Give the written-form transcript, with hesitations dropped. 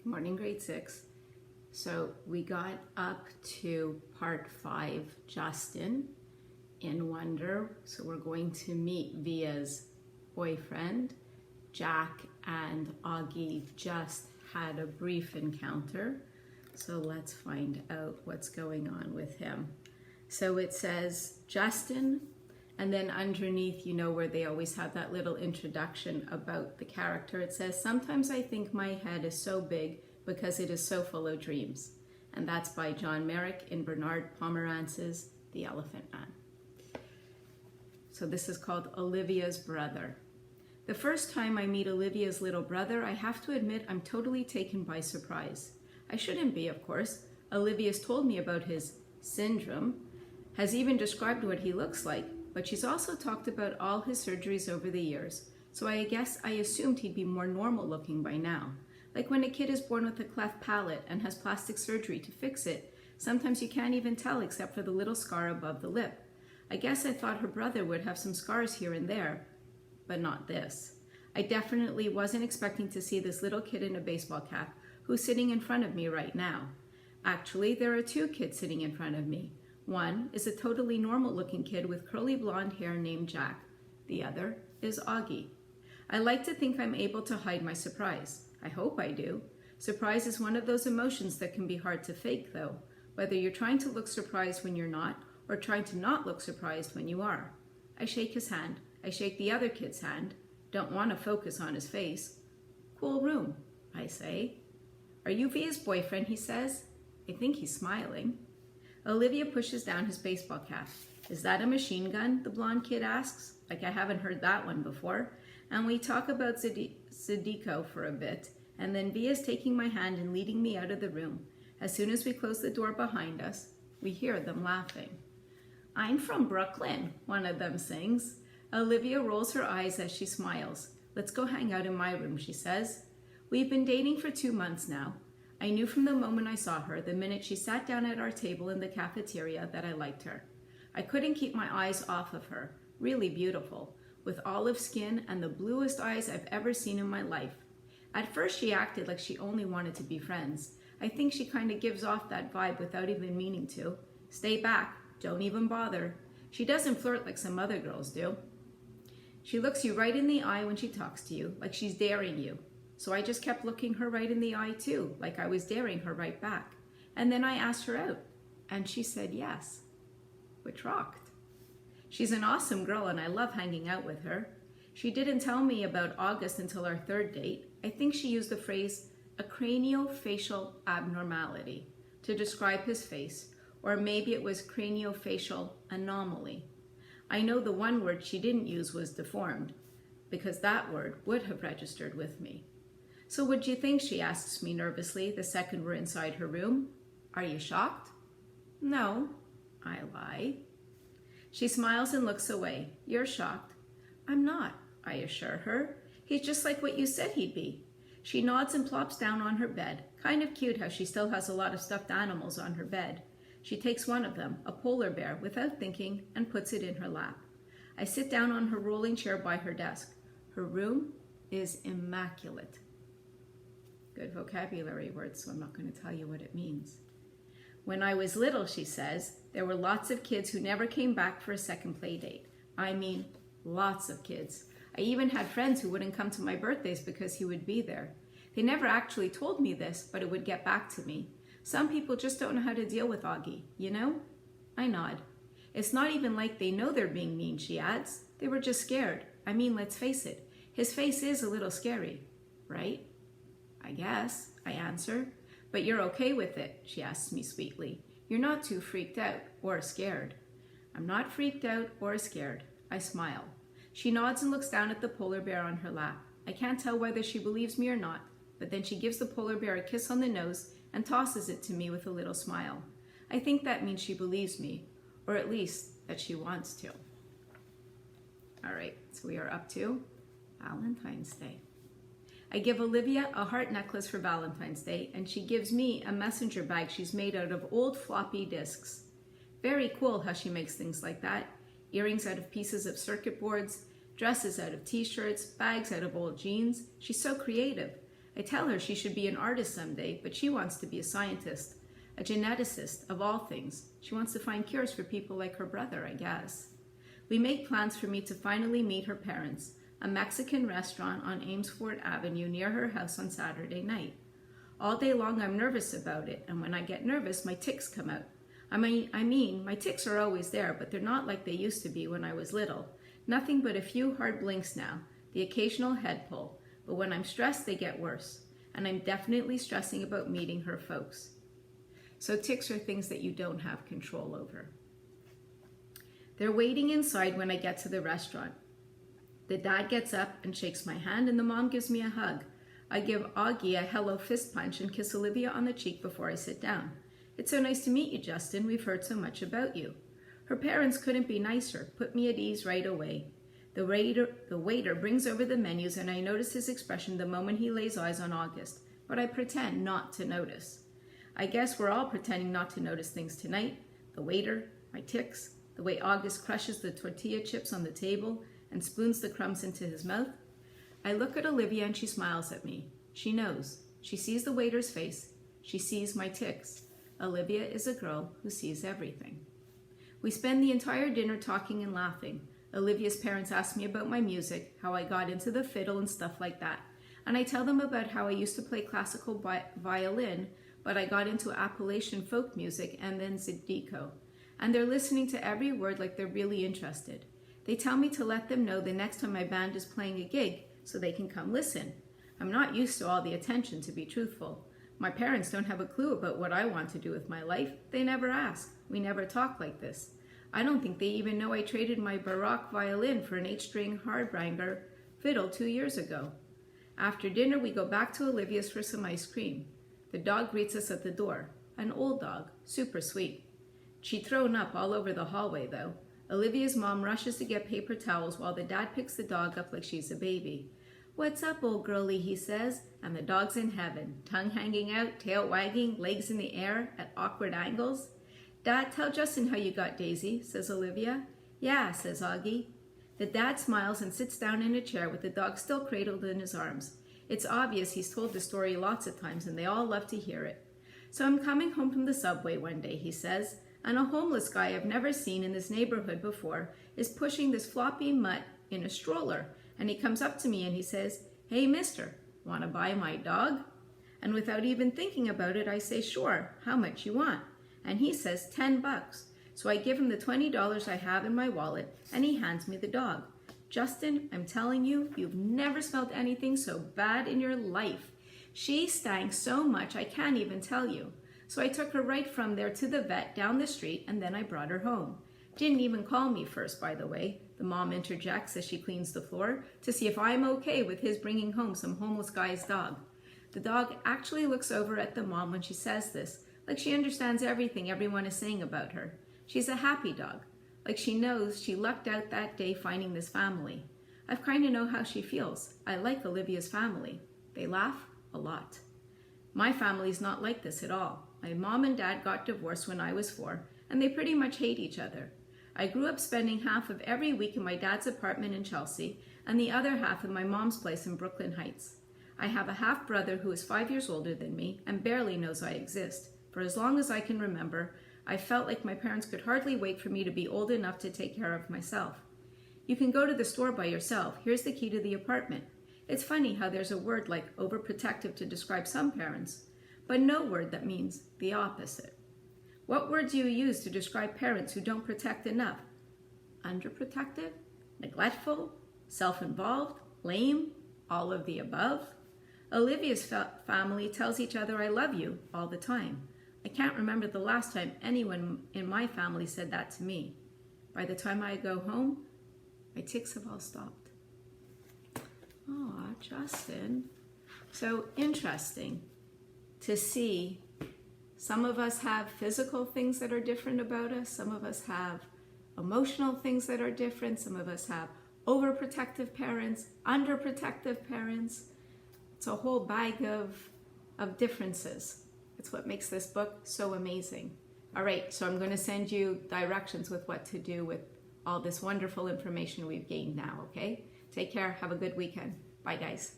Good morning, grade 6. So we got up to part 5, Justin in Wonder. So we're going to meet Via's boyfriend. Jack and Augie just had a brief encounter. So let's find out what's going on with him. So it says Justin, and then underneath, you know, where they always have that little introduction about the character, it says, "Sometimes I think my head is so big because it is so full of dreams." And that's by John Merrick in Bernard Pomerantz's The Elephant Man. So this is called Olivia's Brother. The first time I meet Olivia's little brother, I have to admit I'm totally taken by surprise. I shouldn't be, of course. Olivia's told me about his syndrome, has even described what he looks like, but she's also talked about all his surgeries over the years, so I guess I assumed he'd be more normal looking by now. Like when a kid is born with a cleft palate and has plastic surgery to fix it, sometimes you can't even tell except for the little scar above the lip. I guess I thought her brother would have some scars here and there, but not this. I definitely wasn't expecting to see this little kid in a baseball cap who's sitting in front of me right now. Actually, there are two kids sitting in front of me. One is a totally normal looking kid with curly blonde hair named Jack. The other is Augie. I like to think I'm able to hide my surprise. I hope I do. Surprise is one of those emotions that can be hard to fake though, whether you're trying to look surprised when you're not or trying to not look surprised when you are. I shake his hand. I shake the other kid's hand. Don't want to focus on his face. "Cool room," I say. "Are you Via's boyfriend?" he says. I think he's smiling. Olivia pushes down his baseball cap. "Is that a machine gun?" the blonde kid asks. Like I haven't heard that one before. And we talk about Zydeco for a bit, and then Via's taking my hand and leading me out of the room. As soon as we close the door behind us, we hear them laughing. "I'm from Brooklyn," one of them sings. Olivia rolls her eyes as she smiles. "Let's go hang out in my room," she says. We've been dating for 2 months now. I knew from the moment I saw her, the minute she sat down at our table in the cafeteria, that I liked her. I couldn't keep my eyes off of her. Really beautiful, with olive skin and the bluest eyes I've ever seen in my life. At first she acted like she only wanted to be friends. I think she kind of gives off that vibe without even meaning to. Stay back, don't even bother. She doesn't flirt like some other girls do. She looks you right in the eye when she talks to you, like she's daring you. So I just kept looking her right in the eye too, like I was daring her right back. And then I asked her out, and she said yes. Which rocked. She's an awesome girl and I love hanging out with her. She didn't tell me about August until our third date. I think she used the phrase a craniofacial abnormality to describe his face, or maybe it was craniofacial anomaly. I know the one word she didn't use was deformed, because that word would have registered with me. "So what'd you think?" she asks me nervously the second we're inside her room. "Are you shocked?" "No," I lie. She smiles and looks away. "You're shocked." "I'm not," I assure her. "He's just like what you said he'd be." She nods and plops down on her bed. Kind of cute how she still has a lot of stuffed animals on her bed. She takes one of them, a polar bear, without thinking, and puts it in her lap. I sit down on her rolling chair by her desk. Her room is immaculate. Good vocabulary words, so I'm not going to tell you what it means. "When I was little," she says, "there were lots of kids who never came back for a second play date. I mean, lots of kids. I even had friends who wouldn't come to my birthdays because he would be there. They never actually told me this, but it would get back to me. Some people just don't know how to deal with Augie, you know?" I nod. "It's not even like they know they're being mean," she adds. "They were just scared. I mean, let's face it, his face is a little scary, right?" "I guess," I answer. "But you're okay with it?" she asks me sweetly. "You're not too freaked out or scared." "I'm not freaked out or scared." I smile. She nods and looks down at the polar bear on her lap. I can't tell whether she believes me or not, but then she gives the polar bear a kiss on the nose and tosses it to me with a little smile. I think that means she believes me, or at least that she wants to. All right, so we are up to Valentine's Day. I give Olivia a heart necklace for Valentine's Day, and she gives me a messenger bag she's made out of old floppy disks. Very cool how she makes things like that. Earrings out of pieces of circuit boards, dresses out of t-shirts, bags out of old jeans. She's so creative. I tell her she should be an artist someday, but she wants to be a scientist, a geneticist of all things. She wants to find cures for people like her brother, I guess. We make plans for me to finally meet her parents, a Mexican restaurant on Amesfort Avenue near her house on Saturday night. All day long I'm nervous about it, and when I get nervous, my tics come out. I mean, my tics are always there, but they're not like they used to be when I was little. Nothing but a few hard blinks now, the occasional head pull, but when I'm stressed, they get worse. And I'm definitely stressing about meeting her folks. So tics are things that you don't have control over. They're waiting inside when I get to the restaurant. The dad gets up and shakes my hand, and the mom gives me a hug. I give Augie a hello fist punch and kiss Olivia on the cheek before I sit down. It's so nice to meet you, Justin. We've heard so much about you. Her parents couldn't be nicer, put me at ease right away. The waiter brings over the menus, and I notice his expression the moment he lays eyes on August, but I pretend not to notice. I guess we're all pretending not to notice things tonight. The waiter, my tics, the way August crushes the tortilla chips on the table and spoons the crumbs into his mouth. I look at Olivia and she smiles at me. She knows. She sees the waiter's face. She sees my tics. Olivia is a girl who sees everything. We spend the entire dinner talking and laughing. Olivia's parents ask me about my music, how I got into the fiddle and stuff like that. And I tell them about how I used to play classical violin, but I got into Appalachian folk music and then Zydeco. And they're listening to every word like they're really interested. They tell me to let them know the next time my band is playing a gig so they can come listen. I'm not used to all the attention, to be truthful. My parents don't have a clue about what I want to do with my life. They never ask. We never talk like this. I don't think they even know I traded my Baroque violin for an 8-string Hardanger fiddle 2 years ago. After dinner, we go back to Olivia's for some ice cream. The dog greets us at the door. An old dog, super sweet. She'd thrown up all over the hallway, though. Olivia's mom rushes to get paper towels while the dad picks the dog up like she's a baby. "What's up, old girlie?" he says, and the dog's in heaven, tongue hanging out, tail wagging, legs in the air at awkward angles. "Dad, tell Justin how you got Daisy," says Olivia. "Yeah," says Augie. The dad smiles and sits down in a chair with the dog still cradled in his arms. It's obvious he's told the story lots of times and they all love to hear it. "So I'm coming home from the subway one day," he says, "and a homeless guy I've never seen in this neighborhood before is pushing this floppy mutt in a stroller, and he comes up to me and he says, 'Hey, mister, want to buy my dog?' And without even thinking about it, I say, 'Sure, how much you want?' And he says $10. So I give him the $20 I have in my wallet, and he hands me the dog. Justin, I'm telling you, you've never smelled anything so bad in your life. She stank so much I can't even tell you. So I took her right from there to the vet down the street, and then I brought her home. Didn't even call me first, by the way," the mom interjects as she cleans the floor, "to see if I'm okay with his bringing home some homeless guy's dog." The dog actually looks over at the mom when she says this, like she understands everything everyone is saying about her. She's a happy dog, like she knows she lucked out that day finding this family. I've kind of know how she feels. I like Olivia's family. They laugh a lot. My family's not like this at all. My mom and dad got divorced when I was 4, and they pretty much hate each other. I grew up spending half of every week in my dad's apartment in Chelsea and the other half in my mom's place in Brooklyn Heights. I have a half-brother who is 5 years older than me and barely knows I exist. For as long as I can remember, I felt like my parents could hardly wait for me to be old enough to take care of myself. You can go to the store by yourself. Here's the key to the apartment. It's funny how there's a word like overprotective to describe some parents, but no word that means the opposite. What word do you use to describe parents who don't protect enough? Underprotective? Neglectful? Self-involved? Lame? All of the above? Olivia's family tells each other "I love you" all the time. I can't remember the last time anyone in my family said that to me. By the time I go home, my tics have all stopped. Aw, Justin. So interesting to see. Some of us have physical things that are different about us. Some of us have emotional things that are different. Some of us have overprotective parents, underprotective parents. It's a whole bag of differences. It's what makes this book so amazing. All right, so I'm going to send you directions with what to do with all this wonderful information we've gained now, okay? Take care. Have a good weekend. Bye, guys.